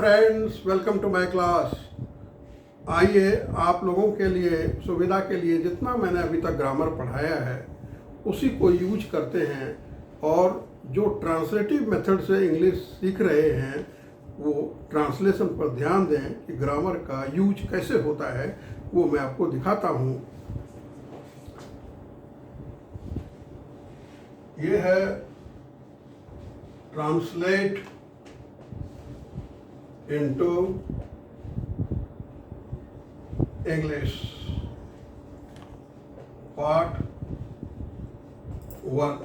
Friends, welcome to my class. आइए आप लोगों के लिए सुविधा के लिए जितना मैंने अभी तक ग्रामर पढ़ाया है उसी को यूज करते हैं और जो ट्रांसलेटिव मेथड से इंग्लिश सीख रहे हैं वो ट्रांसलेशन पर ध्यान दें कि ग्रामर का यूज कैसे होता है, वो मैं आपको दिखाता हूँ। ये है ट्रांसलेट into English पार्ट 1।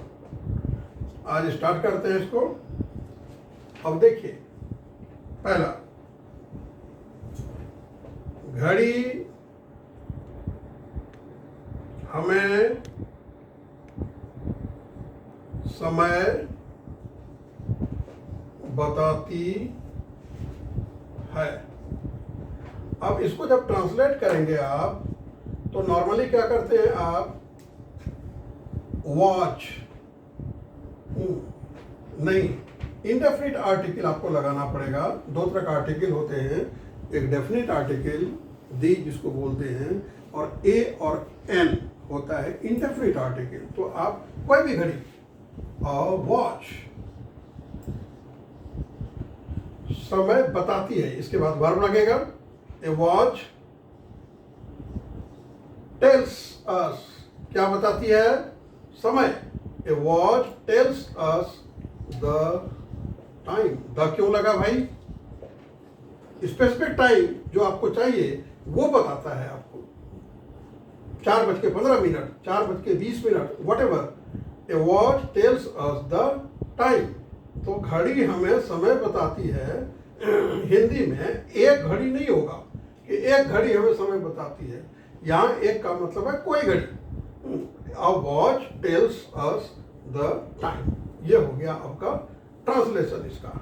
आज स्टार्ट करते हैं इसको। अब देखिए, पहला, घड़ी हमें समय बताती है। अब इसको जब ट्रांसलेट करेंगे आप तो नॉर्मली क्या करते हैं आप, वॉच नहीं, इंडेफिनिट आर्टिकल आपको लगाना पड़ेगा। दो तरह का आर्टिकल होते हैं, एक डेफिनिट आर्टिकल दी जिसको बोलते हैं, और ए और एन होता है इंडेफिनिट आर्टिकल। तो आप कोई भी घड़ी, वॉच समय बताती है, इसके बाद वर्ब लगेगा। ए वॉच टेल्स अस, क्या बताती है? समय। A watch tells us the time. The क्यों लगा भाई? स्पेसिफिक टाइम जो आपको चाहिए वो बताता है आपको। 4:15, 4:20, what ever. A watch tells us the time. तो घड़ी हमें समय बताती है। हिंदी में एक घड़ी नहीं होगा कि एक घड़ी हमें समय बताती है, यहाँ एक का मतलब है कोई घड़ी। A watch tells us the time. ये हो गया आपका ट्रांसलेशन इसका।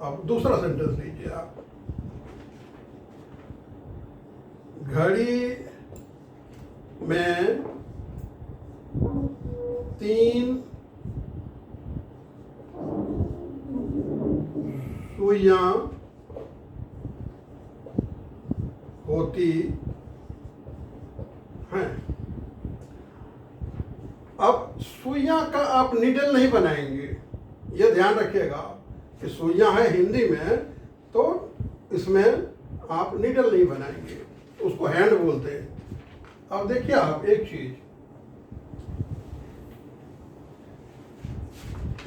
अब दूसरा सेंटेंस लीजिए आप। घड़ी में 3 सुइयां होती हैं। अब सुइयां का आप निडल नहीं बनाएंगे, ये ध्यान रखिएगा कि सुइयां है हिंदी में, तो इसमें आप निडल नहीं बनाएंगे, उसको हैंड बोलते हैं। अब देखिए आप एक चीज,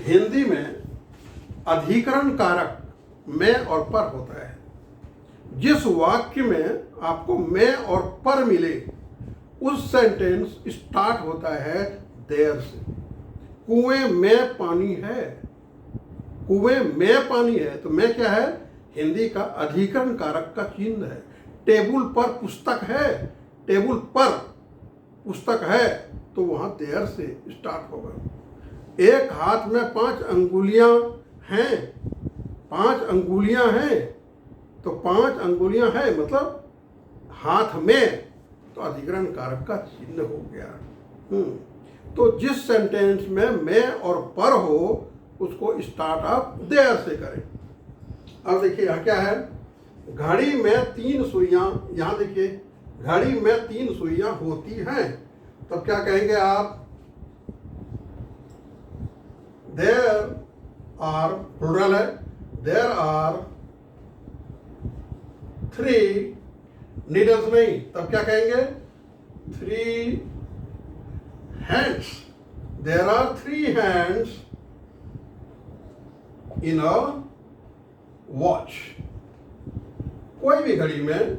हिंदी में अधिकरण कारक मैं और पर होता है। जिस वाक्य में आपको मैं और पर मिले उस सेंटेंस स्टार्ट होता है देयर से। कुएं में पानी है, कुएं में पानी है, तो मैं क्या है? हिंदी का अधिकरण कारक का चिन्ह है। टेबुल पर पुस्तक है, टेबुल पर पुस्तक है, तो वहां देयर से स्टार्ट होगा। एक हाथ में 5 अंगुलियां हैं, 5 अंगुलियां हैं, तो 5 अंगुलियां हैं मतलब हाथ में, तो अधिकरण कारक का चिन्ह हो गया। तो जिस सेंटेंस में मैं और पर हो उसको स्टार्ट आप देयर से करें। अब देखिए यहाँ क्या है, घड़ी में 3 सुइयां, यहाँ देखिए घड़ी में 3 सुइयां होती हैं, तब क्या कहेंगे आप? देयर आर, प्लुरल है, देयर आर 3 नीडल्स नहीं, तब क्या कहेंगे? 3 hands. There are 3 hands in a watch. कोई भी घड़ी में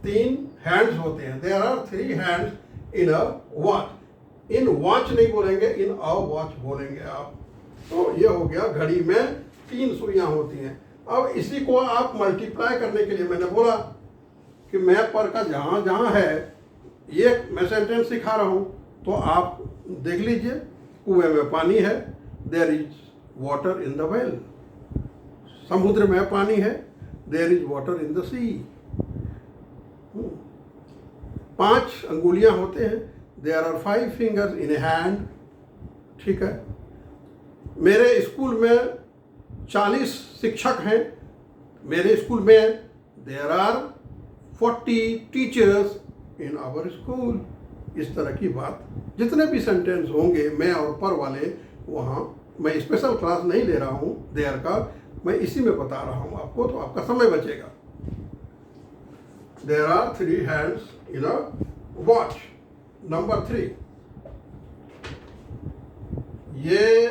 3 हैंड्स होते हैं। There are 3 hands in a watch. In watch नहीं बोलेंगे, इन अ वॉच बोलेंगे आप। तो ये हो गया, घड़ी में 3 सुइयां होती हैं। अब इसी को आप मल्टीप्लाई करने के लिए मैंने बोला कि मैं पर का जहां जहां है, ये मैं सेंटेंस सिखा रहा हूं, तो आप देख लीजिए। कुएं में पानी है, there is water in the well. समुद्र में पानी है, there is water in the sea. 5 अंगुलियां होते हैं, there are 5 fingers in a hand. ठीक है। मेरे स्कूल में 40 शिक्षक हैं, मेरे स्कूल में there are 40 teachers in our school. इस तरह की बात, जितने भी सेंटेंस होंगे मैं और पर वाले, वहाँ मैं स्पेशल क्लास नहीं ले रहा हूँ देयर का, मैं इसी में बता रहा हूँ आपको, तो आपका समय बचेगा। There are 3 hands in a watch. Number 3, ये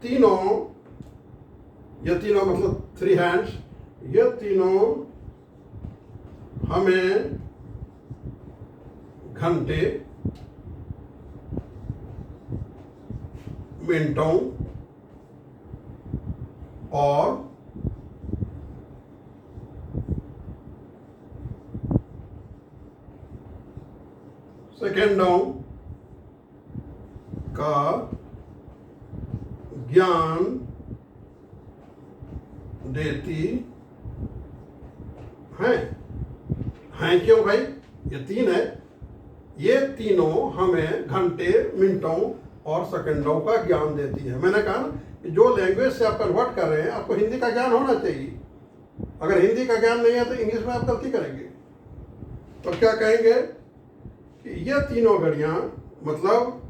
तीनों मतलब 3 हैंड्स, ये तीनों हमें घंटे, मिनटों और सेकेंडों का ज्ञान देती हैं क्यों भाई? ये 3 है, ये तीनों हमें घंटे, मिनटों और सेकंडों का ज्ञान देती है। मैंने कहा ना कि जो लैंग्वेज से आप कन्वर्ट कर रहे हैं, आपको हिंदी का ज्ञान होना चाहिए। अगर हिंदी का ज्ञान नहीं है तो इंग्लिश में आप गलती करेंगे। तो क्या कहेंगे कि ये तीनों घड़ियां, मतलब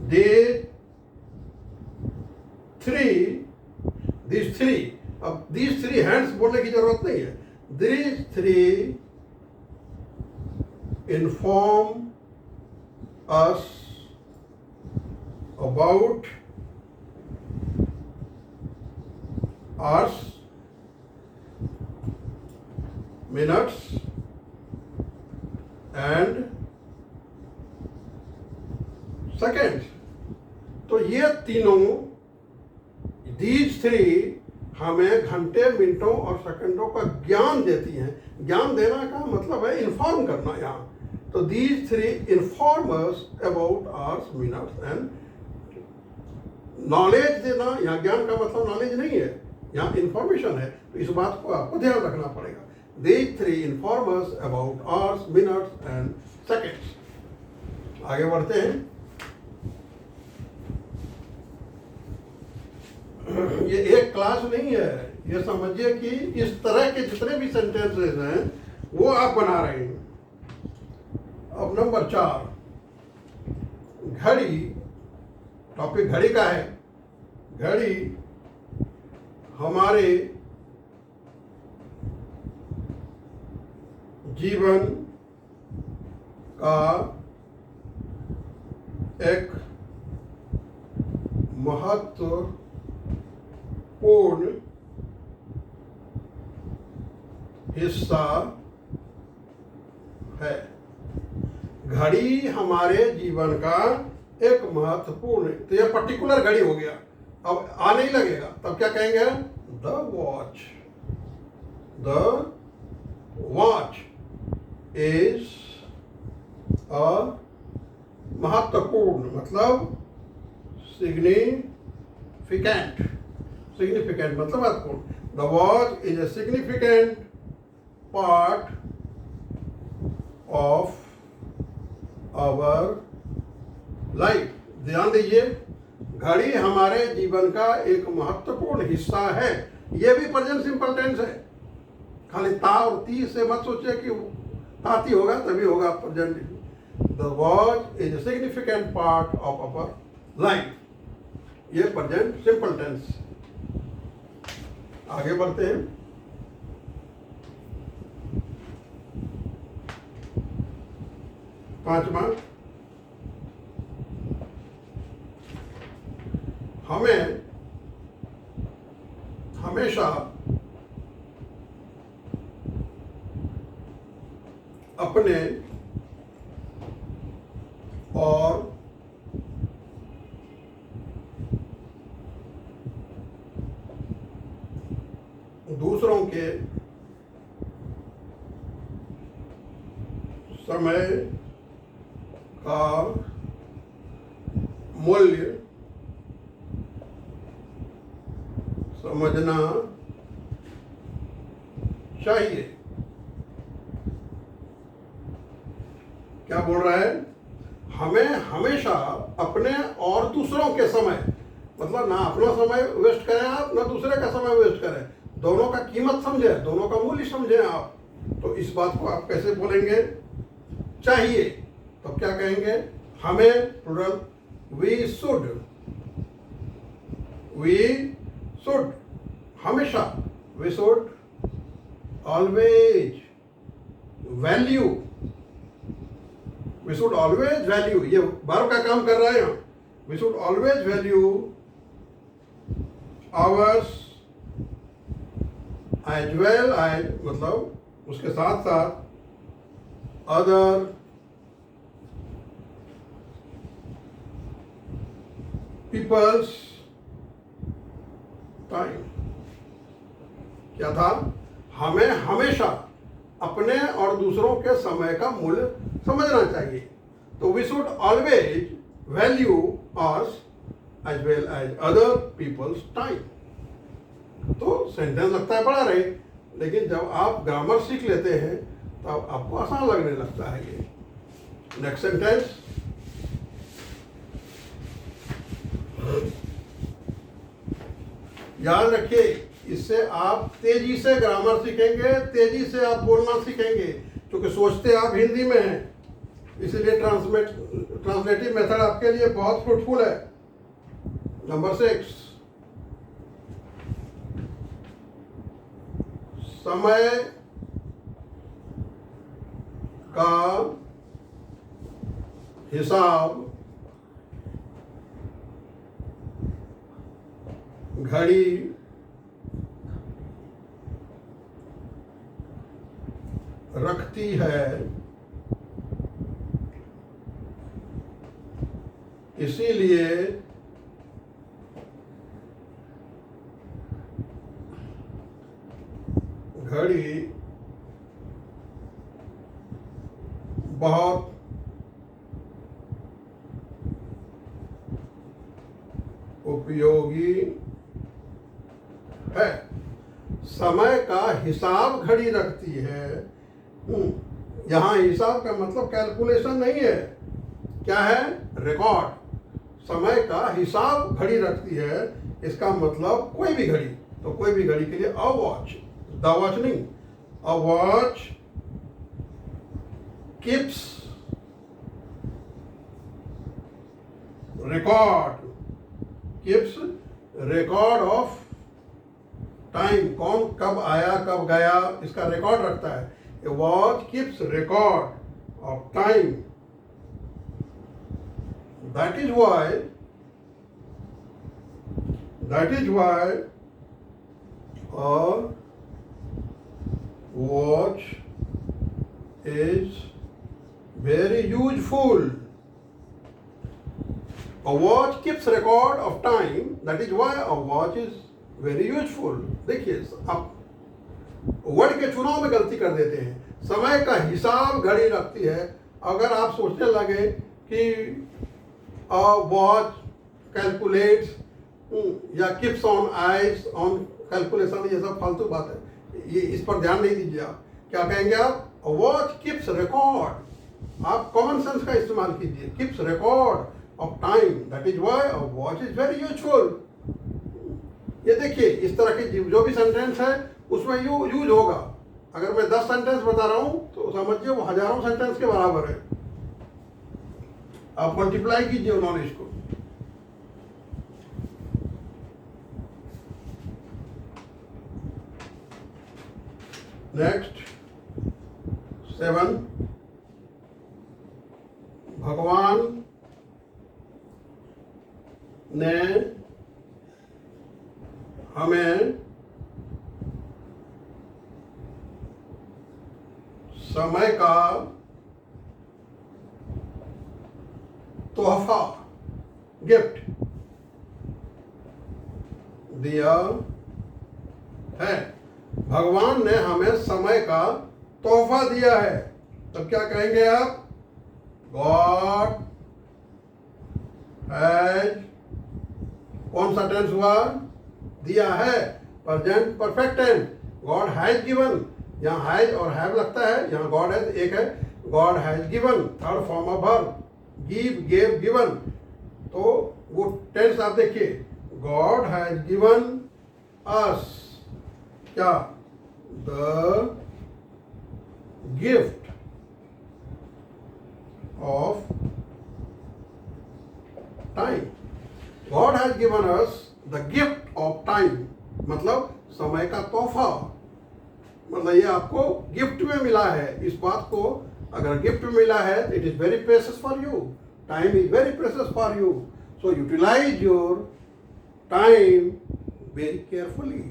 these three, अब these 3 हैंड्स बोलने की जरूरत नहीं है। these 3 inform us about hours, minutes and seconds। तो ये तीनों these 3 हमें घंटे, मिनटों और सेकंडों का ज्ञान देती हैं। ज्ञान देना का मतलब है इन्फॉर्म करना यहाँ। तो these 3 inform us about hours, minutes and knowledge देना। यहाँ ज्ञान का मतलब नॉलेज नहीं है, यहाँ इंफॉर्मेशन है। तो इस बात को आपको ध्यान रखना पड़ेगा। These 3 inform us about hours, minutes and seconds। आगे बढ़ते हैं। ये एक क्लास नहीं है, ये समझिए कि इस तरह के जितने भी सेंटेंसेस हैं वो आप बना रहे हैं। अब नंबर 4, घड़ी। टॉपिक घड़ी का है। घड़ी हमारे जीवन का एक महत्वपूर्ण हिस्सा है। घड़ी हमारे जीवन का एक महत्वपूर्ण, तो यह पर्टिकुलर घड़ी हो गया। अब आ नहीं लगेगा, तब क्या कहेंगे? The watch. The watch is a महत्वपूर्ण, मतलब सिग्निफिकेंट। सिग्निफिकेंट मतलब महत्वपूर्ण। The watch is a significant part of our life. ध्यान दीजिए, घड़ी हमारे जीवन का एक महत्वपूर्ण हिस्सा है। यह भी प्रेजेंट सिंपल टेंस है। खाली ता और ती से मत सोचिए कि ताती होगा तभी होगा present. The watch is a significant part of our life. ये प्रेजेंट सिंपल टेंस। आगे बढ़ते हैं। पांचवा, हमें हमेशा अपने और दूसरों के समय का मूल्य समझना चाहिए। क्या बोल रहा है? हमें हमेशा अपने और दूसरों के समय, मतलब ना अपना समय वेस्ट करें आप, ना दूसरे का समय वेस्ट करें, दोनों का कीमत समझें, दोनों का मूल्य समझें आप। तो इस बात को आप कैसे बोलेंगे? चाहिए तो क्या कहेंगे? हमें, प्लूरल, वी शुड, हमेशा, we should always value, we should always value, ये वर्ब का काम कर रहा है यहाँ। We should always value ours as well as, मतलब उसके साथ साथ अदर पीपल्स टाइम। क्या था? हमें हमेशा अपने और दूसरों के समय का मूल्य समझना चाहिए। तो we should always value ours as well as other people's time. तो सेंटेंस लगता है बड़ा रहे, लेकिन जब आप ग्रामर सीख लेते हैं तब आपको आसान लगने लगता है ये। नेक्स्ट सेंटेंस, याद रखिए, इससे आप तेजी से ग्रामर सीखेंगे, तेजी से आप बोलना सीखेंगे, क्योंकि सोचते आप हिंदी में हैं, इसलिए ट्रांसलेटिव मेथड आपके लिए बहुत फ्रूटफुल है। नंबर 6, समय का हिसाब घड़ी रखती है, इसीलिए घड़ी बहुत उपयोगी है। समय का हिसाब घड़ी रखती है। यहाँ हिसाब का मतलब कैलकुलेशन नहीं है, क्या है? रिकॉर्ड। समय का हिसाब घड़ी रखती है, इसका मतलब कोई भी घड़ी। तो कोई भी घड़ी के लिए अ वॉच, द वॉच नहीं, a watch keeps record, keeps record of time. कौन कब आया कब गया, इसका रिकॉर्ड रखता है। A watch keeps record of time. That is why a watch is very useful. A watch keeps record of time. That is why a watch is very useful. देखिए, आप वर्ड के चुनाव में गलती कर देते हैं। समय का हिसाब घड़ी रखती है। अगर आप सोचने लगे कि वॉच कैलकुलेट्स या keeps on eyes on calculation, ये सब फालतू बात है, ये इस पर ध्यान नहीं दीजिए। आप क्या कहेंगे? आप वॉच कीप्स रिकॉर्ड। आप कॉमन सेंस का इस्तेमाल कीजिए। Keeps record of time, that is why a watch is very useful. ये देखिए, इस तरह की जो भी सेंटेंस है उसमें यूज होगा। अगर मैं 10 सेंटेंस बता रहा हूं तो समझिए वो हजारों सेंटेंस के बराबर है। आप मल्टीप्लाई कीजिए नॉलेज को। नेक्स्ट 7, भगवान ने हमें समय का तोहफा, गिफ्ट दिया है। भगवान ने हमें समय का तोहफा दिया है। तब क्या कहेंगे आप? गॉड हैज, कौन सा टेंस हुआ? दिया है, present perfect tense. God has given, यहाँ हैज और हैव लगता है, यहाँ गॉड हैज एक है। God has given, third form of verb, give, gave, given. तो वो टेंस आप देखिए, गॉड हैज गिवन अस क्या? The gift of time. God has given us the gift of time, मतलब समय का तोहफा। मतलब ये आपको गिफ्ट में मिला है। इस बात को अगर गिफ्ट में मिला है, it is very precious for you. Time is very precious for you, so utilise your time very carefully.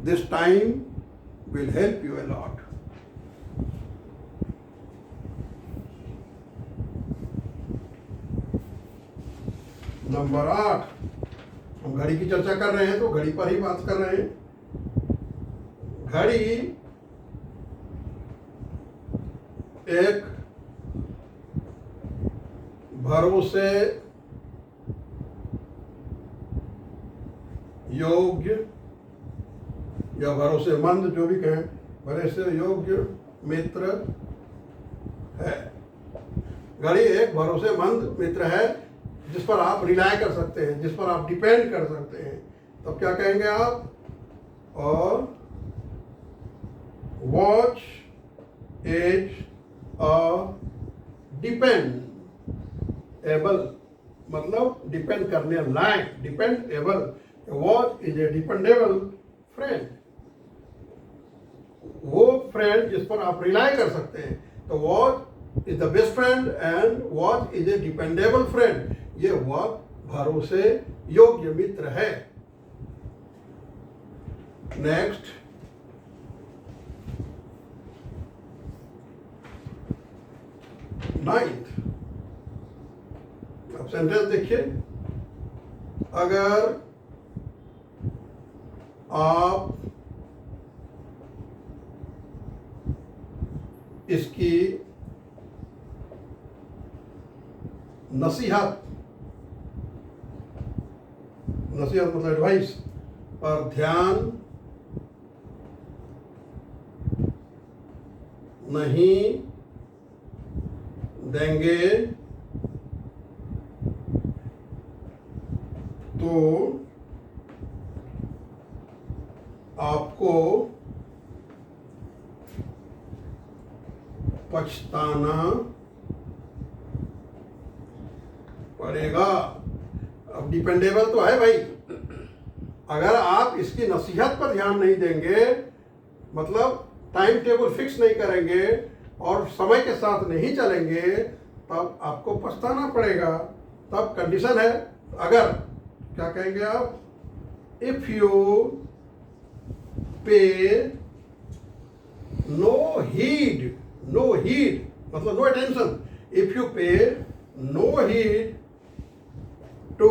This time will help you a lot. Number 8, हम घड़ी की चर्चा कर रहे हैं तो घड़ी पर ही बात कर रहे हैं। घड़ी एक भरोसे योग्य या भरोसेमंद, जो भी कहें, भरोसे योग्य मित्र है। घड़ी एक भरोसेमंद मित्र है जिस पर आप रिलाय कर सकते हैं, जिस पर आप डिपेंड कर सकते हैं। तब क्या कहेंगे आप? और वॉच इज अ डिपेंडेबल, मतलब डिपेंड करने लायक, dependable. Watch is a dependable friend, वो फ्रेंड जिस पर आप रिलाय कर सकते हैं। तो watch is the best friend and watch is a dependable friend. ये वॉच भरोसे योग्य मित्र है। नेक्स्ट, नाइन्थ, अब सेंटेंस देखिए। अगर आप इसकी नसीहत मतलब एडवाइस पर ध्यान नहीं देंगे तो आपको पछताना पड़ेगा। अब डिपेंडेबल तो है भाई, अगर आप इसकी नसीहत पर ध्यान नहीं देंगे, मतलब टाइम टेबल फिक्स नहीं करेंगे और समय के साथ नहीं चलेंगे, तब आपको पछताना पड़ेगा। तब कंडीशन है, अगर क्या कहेंगे आप? If you pay no heed मतलब no attention, if you pay no heed to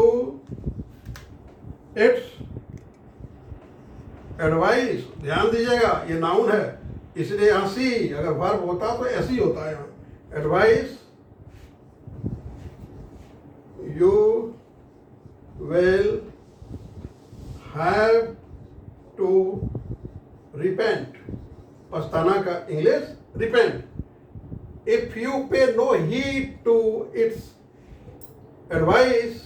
its advice, ध्यान दीजिएगा, ये नाउन है इसलिए यहाँ सी, अगर वर्ब होता तो ऐसी होता है यहाँ। Advice, you will have to repent. पछताना का English repent. If you pay no heed to its advice,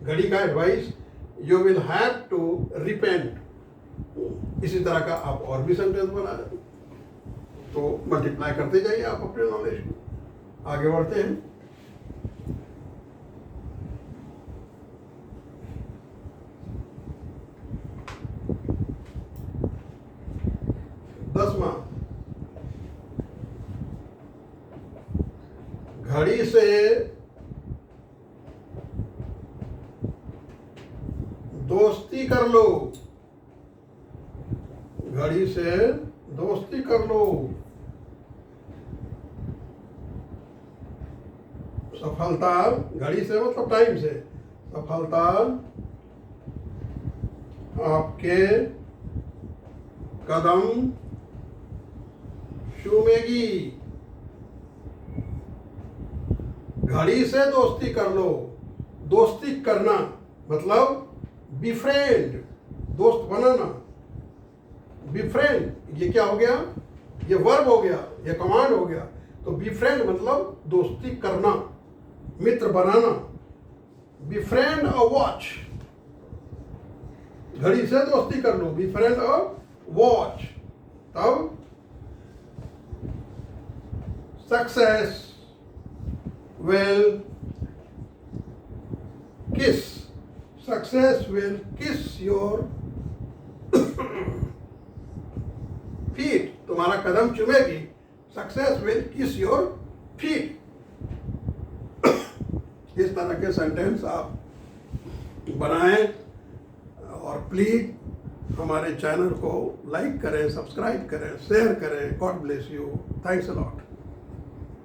घड़ी का advice, you will have to repent. इसी तरह का आप और भी सेंटेंस बना दें, तो मल्टीप्लाई करते जाइए आप अपने नॉलेज को। आगे बढ़ते हैं। दसवां, घड़ी से दोस्ती कर लो। घड़ी से दोस्ती कर लो। सफलता, घड़ी से मतलब टाइम से, सफलता आपके कदम चूमेगी। घड़ी से दोस्ती कर लो। दोस्ती करना मतलब बिफ्रेंड, दोस्त बनाना। बिफ्रेंड ये क्या हो गया? ये वर्ब हो गया, ये कमांड हो गया। तो बिफ्रेंड मतलब दोस्ती करना, मित्र बनाना। बिफ्रेंड अ वॉच, घड़ी से दोस्ती कर लो, बी फ्रेंड ऑफ वॉच। तब success will kiss, success will kiss your feet, तुम्हारा कदम चूमेगी। Success will kiss your feet. इस तरह के सेंटेंस आप बनाएं और प्लीज हमारे चैनल को लाइक करें, सब्सक्राइब करें, शेयर करें। God bless you. Thanks a lot.